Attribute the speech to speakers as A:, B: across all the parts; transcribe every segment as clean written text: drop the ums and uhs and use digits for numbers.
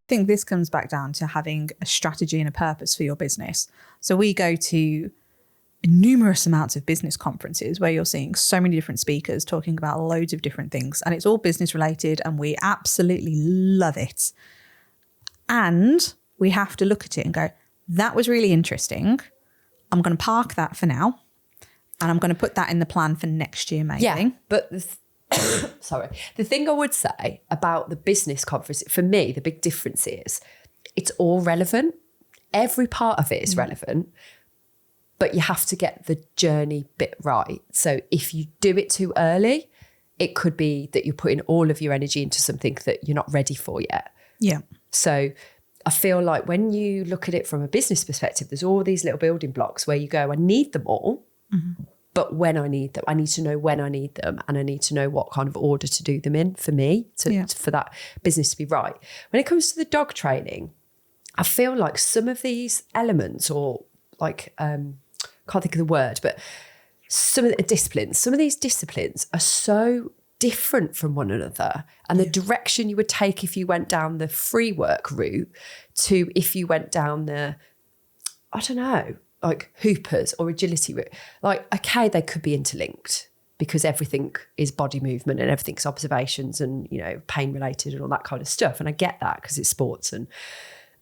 A: think this comes back down to having a strategy and a purpose for your business. So we go to numerous amounts of business conferences where you're seeing so many different speakers talking about loads of different things, and it's all business related, and we absolutely love it. And we have to look at it and go, that was really interesting. I'm going to park that for now, and I'm going to put that in the plan for next year maybe.
B: Yeah, but sorry. The thing I would say about the business conference, for me, the big difference is it's all relevant. Every part of it is relevant, but you have to get the journey bit right. So if you do it too early, it could be that you're putting all of your energy into something that you're not ready for yet.
A: Yeah.
B: So I feel like when you look at it from a business perspective, there's all these little building blocks where you go, I need them all, but when I need them, I need to know when I need them, and I need to know what kind of order to do them in for me, for that business to be right. When it comes to the dog training, I feel like some of these elements, or like, can't think of the word, but some of these disciplines are so different from one another, and the direction you would take if you went down the free work route to if you went down the, I don't know, like hoopers or agility route. Like, okay, they could be interlinked because everything is body movement and everything's observations and, you know, pain related and all that kind of stuff. And I get that because it's sports and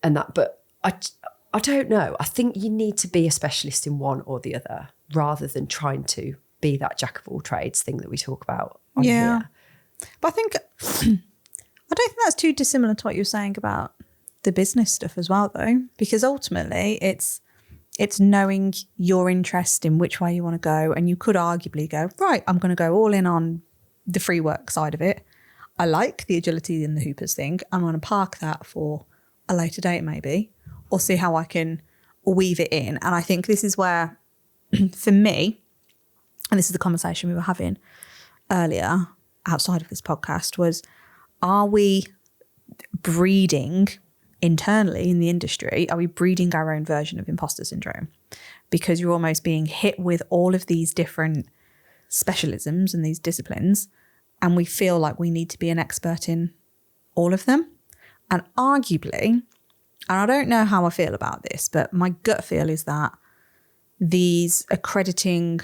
B: that, but I don't know. I think you need to be a specialist in one or the other rather than trying to be that jack of all trades thing that we talk about on here.
A: But I think, I don't think that's too dissimilar to what you're saying about the business stuff as well, though, because ultimately it's knowing your interest in which way you want to go. And you could arguably go, right, I'm going to go all in on the free work side of it. I like the agility and the hoopers thing. I'm going to park that for a later date maybe, or see how I can weave it in. And I think this is where, for me, and this is the conversation we were having earlier outside of this podcast, was, are we breeding internally in the industry, are we breeding our own version of imposter syndrome? Because you're almost being hit with all of these different specialisms and these disciplines, and we feel like we need to be an expert in all of them. And arguably, and I don't know how I feel about this, but my gut feel is that these accrediting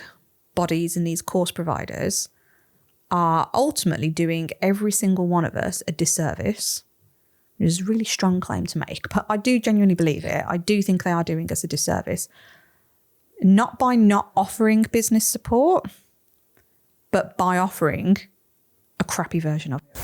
A: bodies and these course providers are ultimately doing every single one of us a disservice. It is a really strong claim to make, but I do genuinely believe it. I do think they are doing us a disservice, not by not offering business support, but by offering a crappy version of it.